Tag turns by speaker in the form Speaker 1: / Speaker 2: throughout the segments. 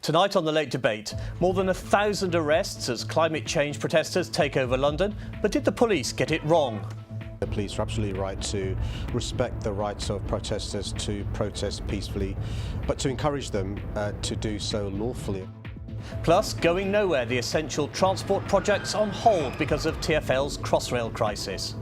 Speaker 1: Tonight on The Late Debate, more than 1,000 arrests as climate change protesters take over London. But did the police get it wrong?
Speaker 2: The police are absolutely right to respect the rights of protesters to protest peacefully, but to encourage them to do so lawfully.
Speaker 1: Plus, going nowhere, the essential transport projects on hold because of TfL's Crossrail crisis.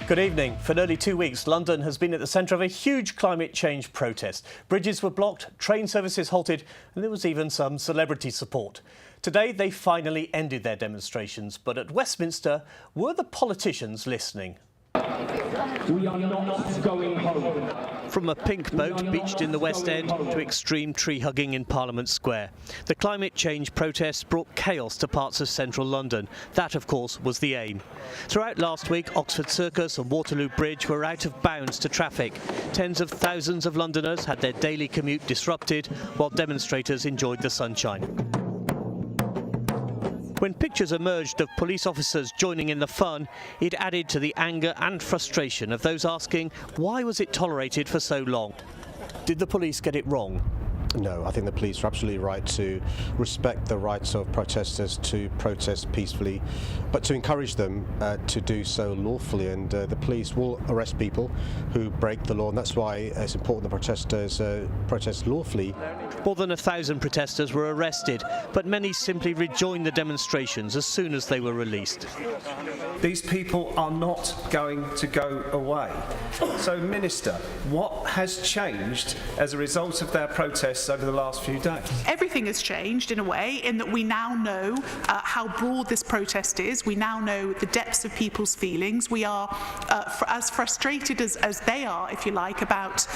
Speaker 1: Good evening. For nearly 2 weeks, London has been at the centre of a huge climate change protest. Bridges were blocked, train services halted, and there was even some celebrity support. Today, they finally ended their demonstrations, but at Westminster, were the politicians listening?
Speaker 3: We are not going home.
Speaker 1: From a pink boat beached in the West End to extreme tree hugging in Parliament Square. The climate change protests brought chaos to parts of central London. That, of course, was the aim. Throughout last week, Oxford Circus and Waterloo Bridge were out of bounds to traffic. Tens of thousands of Londoners had their daily commute disrupted, while demonstrators enjoyed the sunshine. When pictures emerged of police officers joining in the fun, it added to the anger and frustration of those asking, why was it tolerated for so long? Did the police get it wrong?
Speaker 2: No, I think the police are absolutely right to respect the rights of protesters to protest peacefully, but to encourage them to do so lawfully. And the police will arrest people who break the law, and that's why it's important the protesters protest lawfully.
Speaker 1: More than 1,000 protesters were arrested, but many simply rejoined the demonstrations as soon as they were released.
Speaker 4: These people are not going to go away. So, Minister, what has changed as a result of their protests over the last few days?
Speaker 5: Everything has changed in a way in that we now know how broad this protest is. We now know the depths of people's feelings. We are as frustrated as they are, if you like, about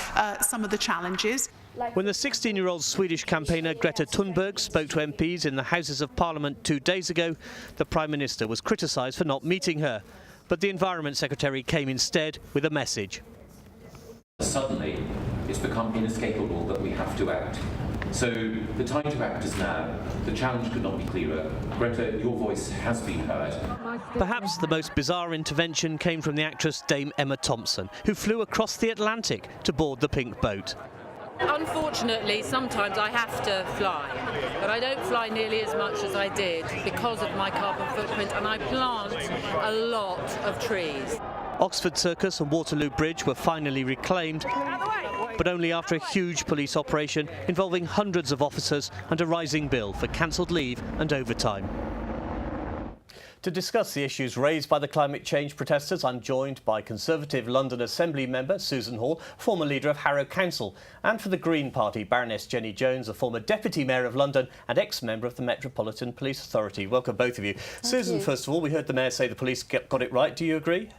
Speaker 5: some of the challenges.
Speaker 1: When the 16-year-old Swedish campaigner Greta Thunberg spoke to MPs in the Houses of Parliament 2 days ago, the Prime Minister was criticised for not meeting her. But the Environment Secretary came instead with a message.
Speaker 6: Suddenly, it's become inescapable that we have to act. So the time to act is now. The challenge could not be clearer. Greta, your voice has been heard.
Speaker 1: Perhaps the most bizarre intervention came from the actress Dame Emma Thompson, who flew across the Atlantic to board the pink boat.
Speaker 7: Unfortunately, sometimes I have to fly, but I don't fly nearly as much as I did because of my carbon footprint, and I plant a lot of trees.
Speaker 1: Oxford Circus and Waterloo Bridge were finally reclaimed, but only after a huge police operation involving hundreds of officers and a rising bill for cancelled leave and overtime. To discuss the issues raised by the climate change protesters, I'm joined by Conservative London Assembly member Susan Hall, former leader of Harrow Council, and for the Green Party, Baroness Jenny Jones, a former Deputy Mayor of London and ex-member of the Metropolitan Police Authority. Welcome, both of you. Susan, first of all, we heard the Mayor say the police got it right. Do you agree?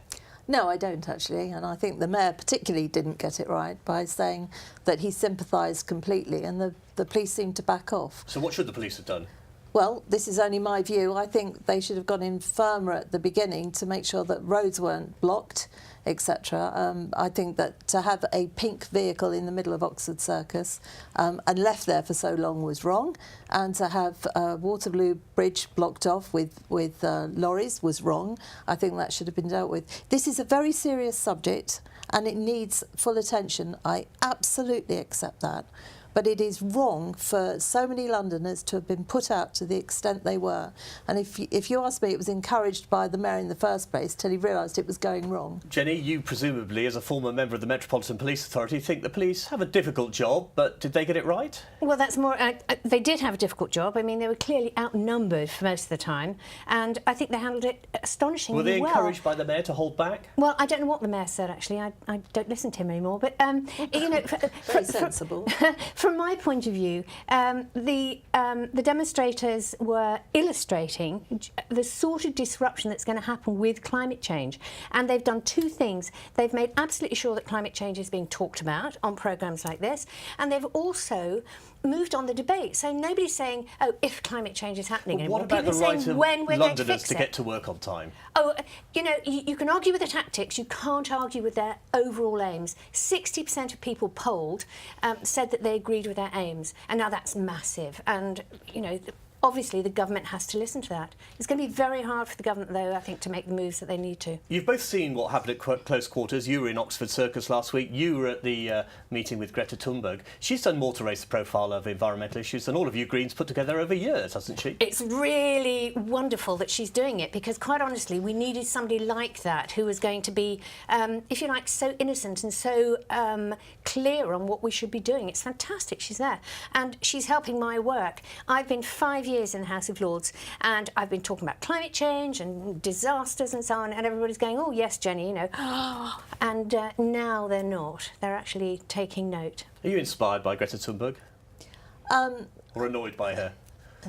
Speaker 8: No, I don't actually, and I think the Mayor particularly didn't get it right by saying that he sympathised completely, and the police seemed to back off.
Speaker 1: So what should the police have done?
Speaker 8: Well, this is only my view. I think they should have gone in firmer at the beginning to make sure that roads weren't blocked, etc. I think that to have a pink vehicle in the middle of Oxford Circus and left there for so long was wrong, and to have Waterloo Bridge blocked off with lorries was wrong. I think that should have been dealt with. This is a very serious subject and it needs full attention. I absolutely accept that. But it is wrong for so many Londoners to have been put out to the extent they were. And if you ask me, it was encouraged by the Mayor in the first place till he realised it was going wrong.
Speaker 1: Jenny, you presumably, as a former member of the Metropolitan Police Authority, think the police have a difficult job, but did they get it right?
Speaker 9: Well, that's more... they did have a difficult job. I mean, they were clearly outnumbered for most of the time, and I think they handled it astonishingly well.
Speaker 1: Were they encouraged by the Mayor to hold back?
Speaker 9: Well, I don't know what the Mayor said, actually. I don't listen to him anymore, but, you know...
Speaker 8: Very sensible.
Speaker 9: from my point of view, the demonstrators were illustrating the sort of disruption that's going to happen with climate change. And they've done two things. They've made absolutely sure that climate change is being talked about on programmes like this, and they've also moved on the debate. So nobody's saying, oh, if climate change is happening
Speaker 1: Well, what
Speaker 9: anymore.
Speaker 1: about the
Speaker 9: People are
Speaker 1: right
Speaker 9: saying
Speaker 1: of
Speaker 9: when we're going to
Speaker 1: Londoners
Speaker 9: fix
Speaker 1: to
Speaker 9: it.
Speaker 1: get to work on time?
Speaker 9: Oh, you know, you can argue with the tactics, you can't argue with their overall aims. 60% of people polled said that they agreed with their aims, and now that's massive. And, you know, obviously the government has to listen to that. It's going to be very hard for the government, though, I think, to make the moves that they need to.
Speaker 1: You've both seen what happened at close quarters. You were in Oxford Circus last week. You were at the meeting with Greta Thunberg. She's done more to raise the profile of environmental issues than all of you Greens put together over years, hasn't she?
Speaker 9: It's really wonderful that she's doing it, because, quite honestly, we needed somebody like that who was going to be, if you like, so innocent and so clear on what we should be doing. It's fantastic she's there. And she's helping my work. I've been 5 years in the House of Lords, and I've been talking about climate change and disasters and so on, and everybody's going, oh yes, Jenny, you know. And now they're not. They're actually taking note.
Speaker 1: Are you inspired by Greta Thunberg? Or annoyed by her?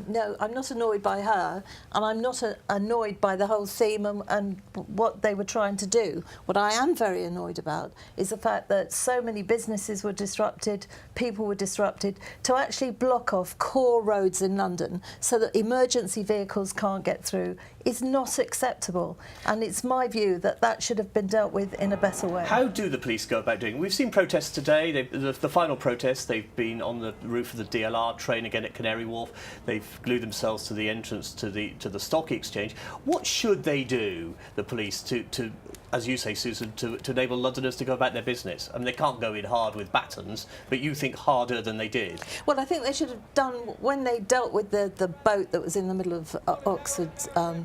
Speaker 8: No, I'm not annoyed by her, and I'm not annoyed by the whole theme and what they were trying to do. What I am very annoyed about is the fact that so many businesses were disrupted, people were disrupted, to actually block off core roads in London so that emergency vehicles can't get through is not acceptable. And it's my view that that should have been dealt with in a better way.
Speaker 1: How do the police go about doing it? We've seen protests today. The final protests, they've been on the roof of the DLR train again at Canary Wharf. They've glued themselves to the entrance to the stock exchange. What should they do, the police, to as you say, Susan, to enable Londoners to go about their business? I mean, they can't go in hard with batons, but you think harder than they did.
Speaker 8: Well, I think they should have done, when they dealt with the boat that was in the middle of Oxford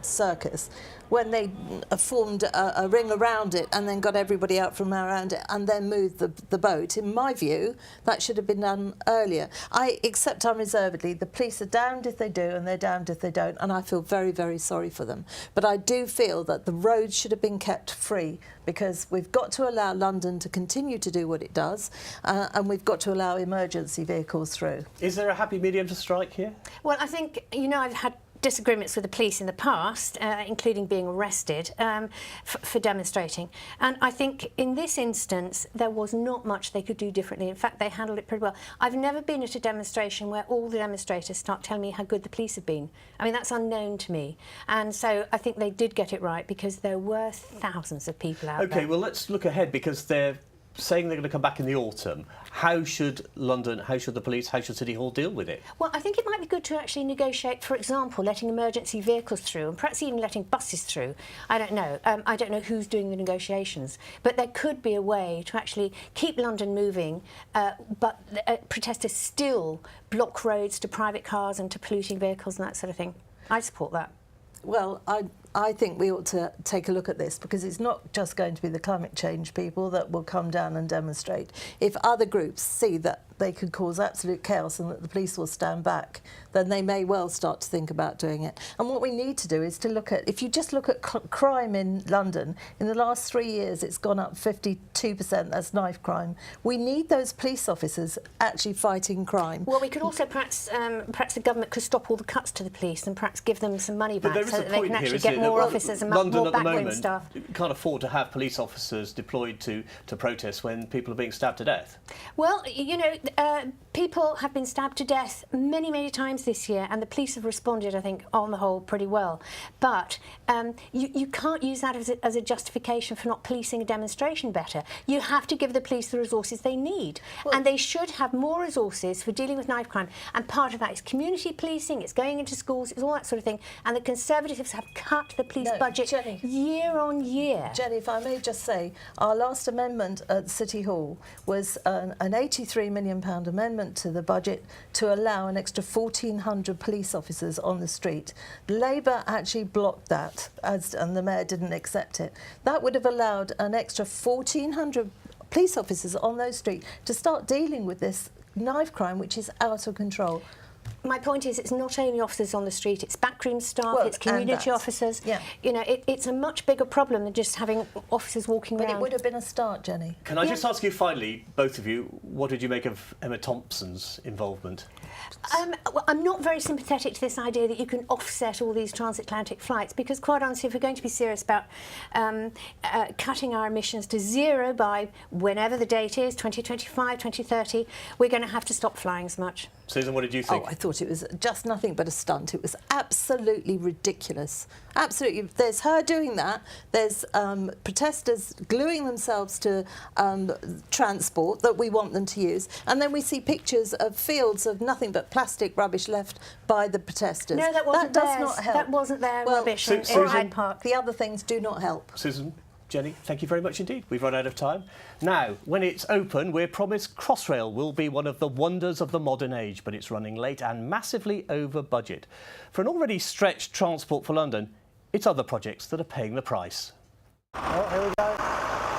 Speaker 8: Circus, when they formed a ring around it and then got everybody out from around it and then moved the boat. In my view, that should have been done earlier. I accept unreservedly the police are damned if they do and they're damned if they don't, and I feel very, very sorry for them. But I do feel that the roads should have been kept free, because we've got to allow London to continue to do what it does, and we've got to allow emergency vehicles through.
Speaker 1: Is there a happy medium to strike here?
Speaker 9: Well, I think, you know, I've had disagreements with the police in the past, including being arrested for demonstrating. And I think in this instance, there was not much they could do differently. In fact, they handled it pretty well. I've never been at a demonstration where all the demonstrators start telling me how good the police have been. I mean, that's unknown to me. And so I think they did get it right, because there were thousands of people out there.
Speaker 1: OK, well, let's look ahead, because they're saying they're going to come back in the autumn. How should London, how should the police, how should City Hall deal with it?
Speaker 9: Well, I think it might be good to actually negotiate, for example, letting emergency vehicles through, and perhaps even letting buses through. I don't know. I don't know who's doing the negotiations, but there could be a way to actually keep London moving, but protesters still block roads to private cars and to polluting vehicles and that sort of thing. I support that.
Speaker 8: Well, I think we ought to take a look at this, because it's not just going to be the climate change people that will come down and demonstrate. If other groups see that they could cause absolute chaos and that the police will stand back, then they may well start to think about doing it. And what we need to do is to look at, if you just look at crime in London, in the last 3 years it's gone up 52%, that's knife crime. We need those police officers actually fighting crime.
Speaker 9: Well, we could also perhaps the government could stop all the cuts to the police and perhaps give them some money back, so that they can actually get more officers and
Speaker 1: London
Speaker 9: more
Speaker 1: at the
Speaker 9: backroom
Speaker 1: moment
Speaker 9: staff.
Speaker 1: can't afford to have police officers deployed to protest when people are being stabbed to death.
Speaker 9: Well, you know, people have been stabbed to death many, many times this year, and the police have responded, I think, on the whole, pretty well. But you can't use that as a justification for not policing a demonstration better. You have to give the police the resources they need, and they should have more resources for dealing with knife crime. And part of that is community policing, it's going into schools, it's all that sort of thing. And the Conservatives have cut the police budget year on year.
Speaker 8: Jenny, if I may just say, our last amendment at City Hall was an £83 million amendment to the budget to allow an extra 1,400 police officers on the street. Labour actually blocked that, and the Mayor didn't accept it. That would have allowed an extra 1,400 police officers on those streets to start dealing with this knife crime, which is out of control.
Speaker 9: My point is, it's not only officers on the street, it's backroom staff,
Speaker 8: Well,
Speaker 9: it's community
Speaker 8: and that.
Speaker 9: officers.
Speaker 8: Yeah.
Speaker 9: You know, it's a much bigger problem than just having officers walking
Speaker 8: But
Speaker 9: around.
Speaker 8: it would have been a start, Jenny.
Speaker 1: Can I just ask you finally, both of you, what did you make of Emma Thompson's involvement?
Speaker 9: Well, I'm not very sympathetic to this idea that you can offset all these transatlantic flights, because quite honestly, if we're going to be serious about cutting our emissions to zero by whenever the date is, 2025, 2030, we're going to have to stop flying as much.
Speaker 1: Susan, what did you think?
Speaker 8: Oh, I thought it was just nothing but a stunt. It was absolutely ridiculous. Absolutely. There's her doing that. There's protesters gluing themselves to transport that we want them to use. And then we see pictures of fields of nothing but plastic rubbish left by the protesters.
Speaker 9: No, that wasn't
Speaker 8: that does
Speaker 9: theirs.
Speaker 8: not help.
Speaker 9: That wasn't their
Speaker 8: Well,
Speaker 9: rubbish in
Speaker 1: Susan?
Speaker 9: Hyde Park.
Speaker 8: The other things do not help.
Speaker 1: Susan, Jenny, thank you very much indeed. We've run out of time. Now, when it's open, we're promised Crossrail will be one of the wonders of the modern age, but it's running late and massively over budget. For an already stretched Transport for London, it's other projects that are paying the price.
Speaker 2: Oh, here we go.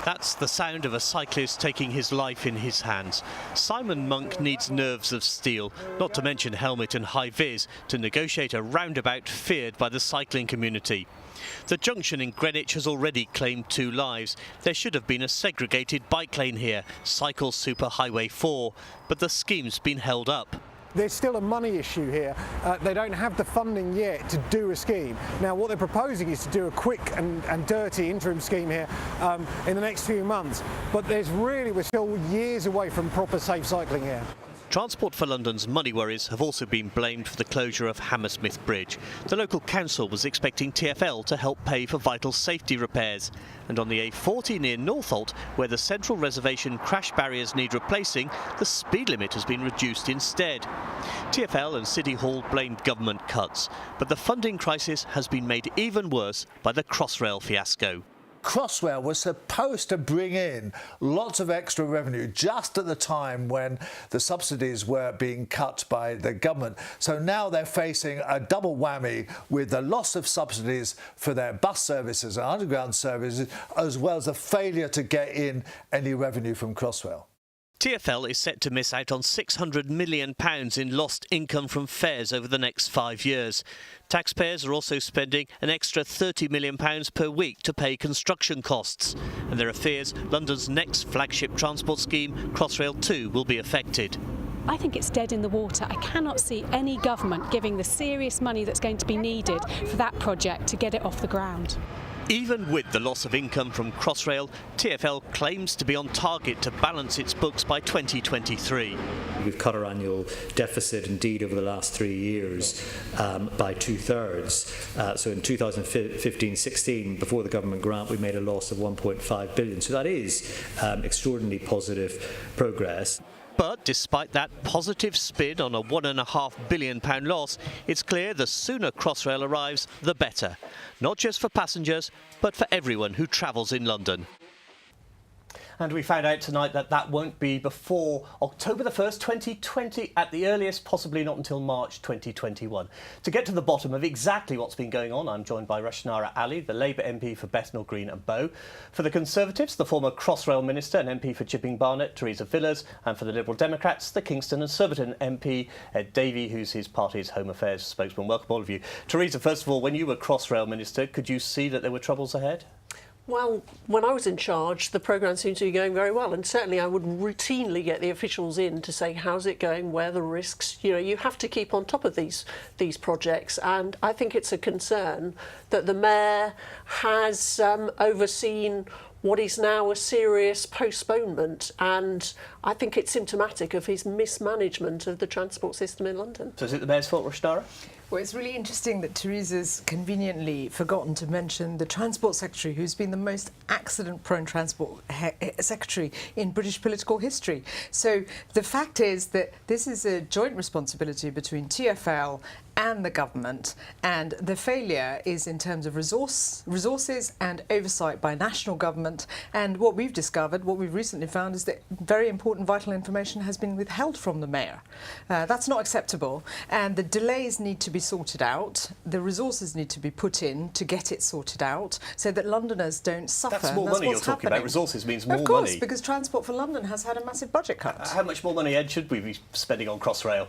Speaker 1: That's the sound of a cyclist taking his life in his hands. Simon Monk needs nerves of steel, not to mention helmet and high vis, to negotiate a roundabout feared by the cycling community. The junction in Greenwich has already claimed 2 lives. There should have been a segregated bike lane here, Cycle Superhighway 4, but the scheme's been held up.
Speaker 10: There's still a money issue here. They don't have the funding yet to do a scheme. Now, what they're proposing is to do a quick and dirty interim scheme here in the next few months. But we're still years away from proper safe cycling here.
Speaker 1: Transport for London's money worries have also been blamed for the closure of Hammersmith Bridge. The local council was expecting TfL to help pay for vital safety repairs. And on the A40 near Northolt, where the central reservation crash barriers need replacing, the speed limit has been reduced instead. TfL and City Hall blamed government cuts, but the funding crisis has been made even worse by the Crossrail fiasco.
Speaker 11: Crossrail was supposed to bring in lots of extra revenue just at the time when the subsidies were being cut by the government. So now they're facing a double whammy with the loss of subsidies for their bus services and underground services, as well as the failure to get in any revenue from Crossrail.
Speaker 1: TfL is set to miss out on £600 million in lost income from fares over the next 5 years. Taxpayers are also spending an extra £30 million per week to pay construction costs. And there are fears London's next flagship transport scheme, Crossrail 2, will be affected.
Speaker 12: I think it's dead in the water. I cannot see any government giving the serious money that's going to be needed for that project to get it off the ground.
Speaker 1: Even with the loss of income from Crossrail, TfL claims to be on target to balance its books by 2023.
Speaker 13: We've cut our annual deficit, indeed, over the last 3 years by 2/3. So in 2015-16, before the government grant, we made a loss of 1.5 billion. So that is extraordinarily positive progress.
Speaker 1: But despite that positive spin on a £1.5 billion loss, it's clear the sooner Crossrail arrives, the better. Not just for passengers, but for everyone who travels in London. And we found out tonight that that won't be before October the 1st, 2020, at the earliest, possibly not until March 2021. To get to the bottom of exactly what's been going on, I'm joined by Rushanara Ali, the Labour MP for Bethnal Green and Bow. For the Conservatives, the former Crossrail Minister and MP for Chipping Barnet, Teresa Villas, and for the Liberal Democrats, the Kingston and Surbiton MP, Ed Davey, who's his party's Home Affairs spokesman. Welcome, all of you. Teresa, first of all, when you were Crossrail Minister, could you see that there were troubles ahead?
Speaker 14: Well, when I was in charge, the programme seemed to be going very well, and certainly I would routinely get the officials in to say, how's it going, where are the risks? You know, you have to keep on top of these projects, and I think it's a concern that the Mayor has overseen what is now a serious postponement, and I think it's symptomatic of his mismanagement of the transport system in London.
Speaker 1: So is it the Mayor's fault, Rushanara?
Speaker 15: Well, it's really interesting that Teresa's conveniently forgotten to mention the Transport Secretary, who's been the most accident-prone Transport Secretary in British political history. So the fact is that this is a joint responsibility between TfL and the government, and the failure is in terms of resources and oversight by national government. And what we've discovered, what we've recently found, is that very important vital information has been withheld from the Mayor. That's not acceptable, and the delays need to be sorted out. The resources need to be put in to get it sorted out so that Londoners don't suffer.
Speaker 1: That's more money you're talking about. Resources means more money.
Speaker 15: Of course, because Transport for London has had a massive budget cut.
Speaker 1: How much more money, Ed, should we be spending on Crossrail?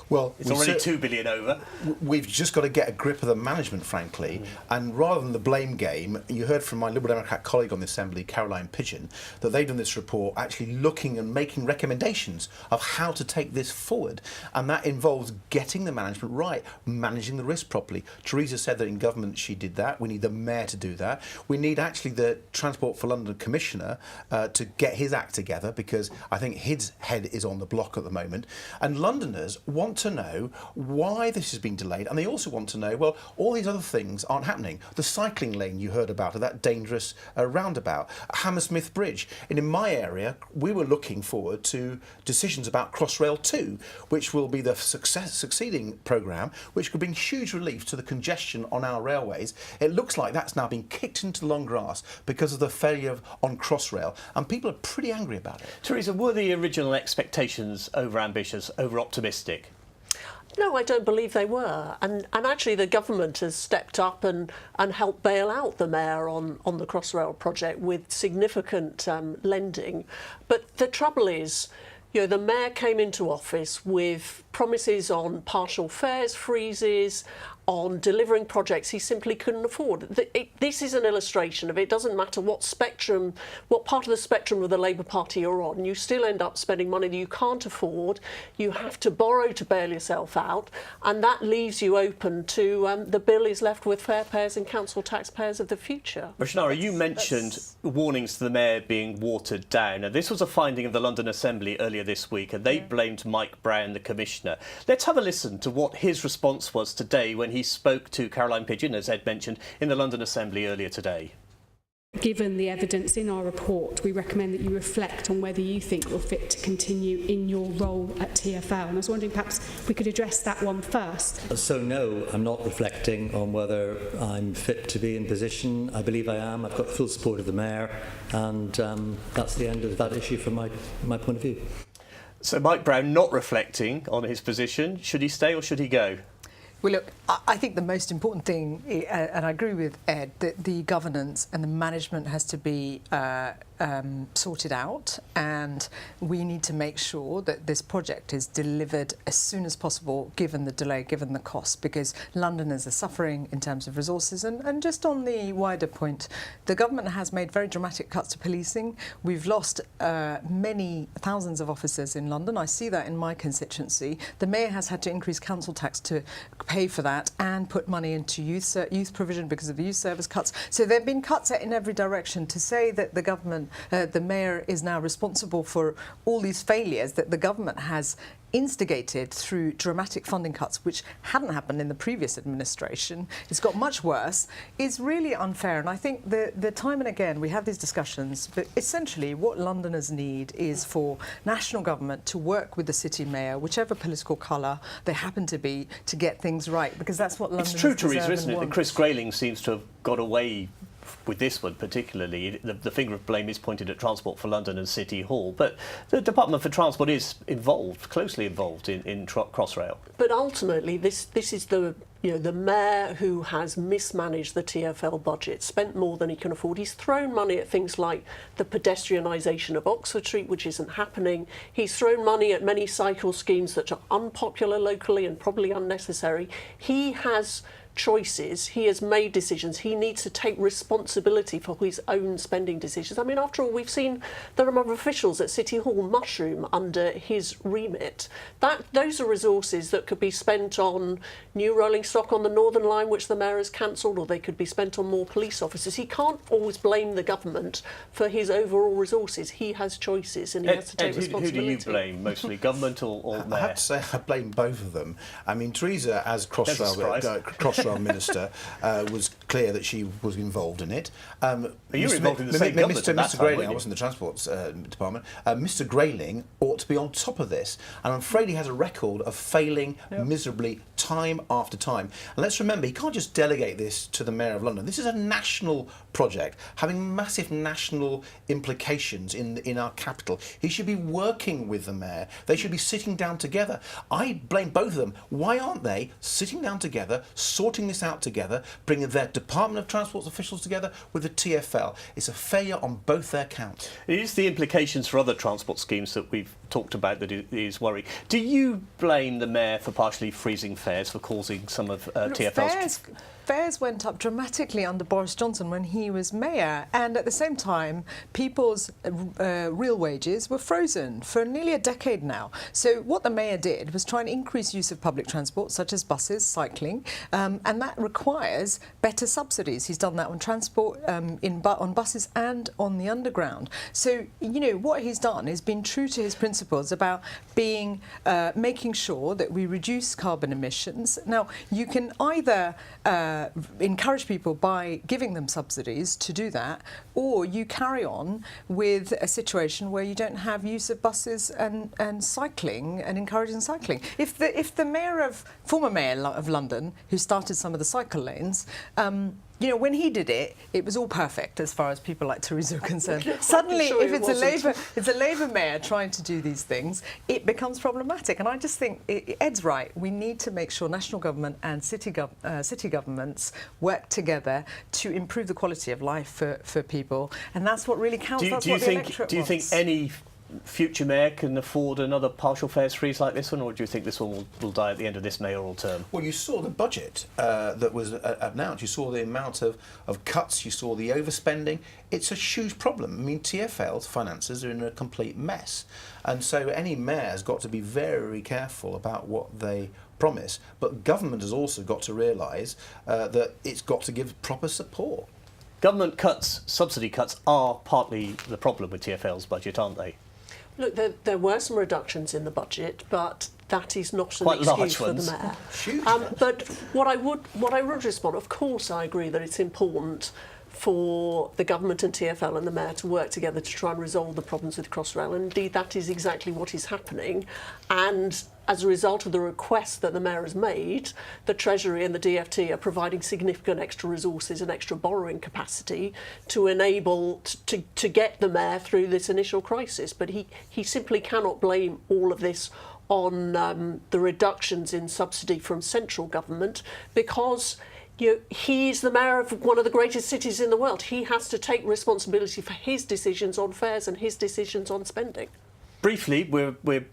Speaker 16: Well,
Speaker 1: it's already £2 billion over.
Speaker 16: We've just got to get a grip of the management, frankly, and rather than the blame game, you heard from my Liberal Democrat colleague on the Assembly, Caroline Pigeon, that they've done this report actually looking and making recommendations of how to take this forward, and that involves getting the management right, managing the risk properly. Theresa said that in government she did that. We need the Mayor to do that. We need actually the Transport for London Commissioner to get his act together, because I think his head is on the block at the moment. And Londoners want to know why this has been delayed, and they also want to know, well, all these other things aren't happening. The cycling lane you heard about, that dangerous roundabout, Hammersmith Bridge. And in my area, we were looking forward to decisions about Crossrail 2, which will be the succeeding programme, which could bring huge relief to the congestion on our railways. It looks like that's now been kicked into the long grass because of the failure on Crossrail, and people are pretty angry about it.
Speaker 1: Theresa, were the original expectations over-ambitious, over-optimistic?
Speaker 14: No, I don't believe they were. And actually the government has stepped up and helped bail out the Mayor on the Crossrail project with significant lending. But the trouble is, you know, the Mayor came into office with promises on partial fares freezes, on delivering projects he simply couldn't afford. This is an illustration of it. It doesn't matter what spectrum, what part of the spectrum of the Labour Party you're on, you still end up spending money that you can't afford. You have to borrow to bail yourself out, and that leaves you open to the bill is left with fare payers and council taxpayers of the future.
Speaker 1: Roshanara, you mentioned warnings to the Mayor being watered down. Now, this was a finding of the London Assembly earlier this week, and they blamed Mike Brown, the Commissioner. Let's have a listen to what his response was today when he spoke to Caroline Pigeon, as Ed mentioned, in the London Assembly earlier today.
Speaker 12: Given the evidence in our report, we recommend that you reflect on whether you think you're fit to continue in your role at TfL. And I was wondering perhaps we could address that one first.
Speaker 13: So no, I'm not reflecting on whether I'm fit to be in position. I believe I am. I've got full support of the Mayor, and that's the end of that issue from my point of view.
Speaker 1: So Mike Brown not reflecting on his position. Should he stay or should he go?
Speaker 15: Well, look, I think the most important thing, and I agree with Ed, that the governance and the management has to be sorted out, and we need to make sure that this project is delivered as soon as possible, given the delay, given the cost, because Londoners are suffering in terms of resources. And just on the wider point, the government has made very dramatic cuts to policing. We've lost many thousands of officers in London. I see that in my constituency. The Mayor has had to increase council tax to pay for that and put money into youth provision because of the youth service cuts. So there have been cuts in every direction. To say that the government, the Mayor is now responsible for all these failures that the government has instigated through dramatic funding cuts, which hadn't happened in the previous administration, it's got much worse, is really unfair. And I think the time and again we have these discussions, but essentially what Londoners need is for national government to work with the city mayor, whichever political colour they happen to be, to get things right, because that's what Londoners deserve.
Speaker 1: It's true, Theresa, isn't it, that Chris Grayling seems to have got away with this one particularly. The finger of blame is pointed at Transport for London and City Hall, but the Department for Transport is involved, closely involved in Crossrail.
Speaker 14: But ultimately, this is the Mayor who has mismanaged the TfL budget, spent more than he can afford. He's thrown money at things like the pedestrianisation of Oxford Street, which isn't happening. He's thrown money at many cycle schemes that are unpopular locally and probably unnecessary. He has choices, he has made decisions, he needs to take responsibility for his own spending decisions. I mean, after all, we've seen the number of officials at City Hall mushroom under his remit. Those are resources that could be spent on new rolling stock on the Northern Line, which the Mayor has cancelled, or they could be spent on more police officers. He can't always blame the government for his overall resources. He has choices and he has to take responsibility.
Speaker 1: Who do you blame, mostly government or Mayor?
Speaker 16: I have to say I blame both of them. I mean, Theresa, as Crossrail Minister, was clear that she was involved in it.
Speaker 1: You were involved in the same government at that
Speaker 16: Mr.
Speaker 1: time,
Speaker 16: Grayling, I was in the Transport Department. Mr. Grayling ought to be on top of this, and I'm afraid he has a record of failing miserably time after time. And let's remember, he can't just delegate this to the Mayor of London. This is a national project, having massive national implications in our capital. He should be working with the Mayor. They should be sitting down together. I blame both of them. Why aren't they sitting down together, sorting this out together, bringing their Department of Transport's officials together with the TfL. It's a failure on both their counts.
Speaker 1: It is the implications for other transport schemes that we've talked about that is worrying. Do you blame the Mayor for partially freezing fares for causing some of TfL's...
Speaker 15: Fares went up dramatically under Boris Johnson when he was mayor, and at the same time people's real wages were frozen for nearly a decade now. So what the mayor did was try and increase use of public transport such as buses, cycling, and that requires better subsidies. He's done that on transport, on buses and on the underground. So, you know, what he's done is been true to his principles about being making sure that we reduce carbon emissions. Now, you can either encourage people by giving them subsidies to do that, or you carry on with a situation where you don't have use of buses and cycling and encouraging cycling. If the former mayor of London, who started some of the cycle lanes, you know, when he did it, it was all perfect as far as people like Theresa are concerned. Suddenly, if it's a Labour mayor trying to do these things, it becomes problematic. And I just think Ed's right. We need to make sure national government and city governments work together to improve the quality of life for people. And that's what really counts.
Speaker 1: Do you think any future mayor can afford another partial fares freeze like this one, or do you think this one will die at the end of this mayoral term?
Speaker 16: Well, you saw the budget that was announced. You saw the amount of cuts. You saw the overspending. It's a huge problem. I mean, TfL's finances are in a complete mess. And so any mayor has got to be very careful about what they promise. But government has also got to realise that it's got to give proper support.
Speaker 1: Government cuts, subsidy cuts, are partly the problem with TfL's budget, aren't they?
Speaker 14: Look, there were some reductions in the budget, but that is not an excuse for the mayor. But what I would respond, of course, I agree that it's important for the government and TfL and the mayor to work together to try and resolve the problems with Crossrail. And indeed, that is exactly what is happening. And as a result of the request that the mayor has made, the Treasury and the DfT are providing significant extra resources and extra borrowing capacity to enable to get the mayor through this initial crisis. But he simply cannot blame all of this on the reductions in subsidy from central government, because he's the mayor of one of the greatest cities in the world. He has to take responsibility for his decisions on fares and his decisions on spending.
Speaker 1: Briefly, we're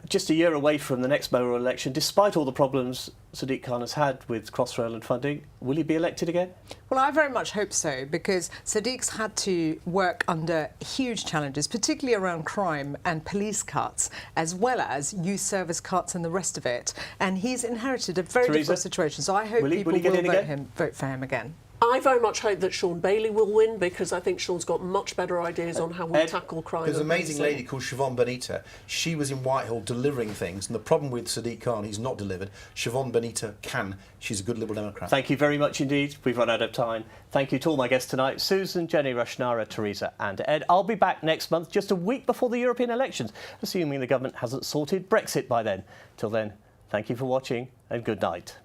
Speaker 1: just a year away from the next mayoral election. Despite all the problems Sadiq Khan has had with Crossrail and funding, will he be elected again?
Speaker 15: Well, I very much hope so, because Sadiq's had to work under huge challenges, particularly around crime and police cuts, as well as youth service cuts and the rest of it. And he's inherited a very difficult situation. So I hope people will vote for him again.
Speaker 14: I very much hope that Sean Bailey will win, because I think Sean's got much better ideas on how we tackle crime.
Speaker 16: There's an amazing lady called Siobhan Benita. She was in Whitehall delivering things, and the problem with Sadiq Khan, he's not delivered. Siobhan Benita can. She's a good Liberal Democrat.
Speaker 1: Thank you very much indeed. We've run out of time. Thank you to all my guests tonight, Susan, Jenny, Rashnara, Theresa and Ed. I'll be back next month, just a week before the European elections, assuming the government hasn't sorted Brexit by then. Till then, thank you for watching and good night.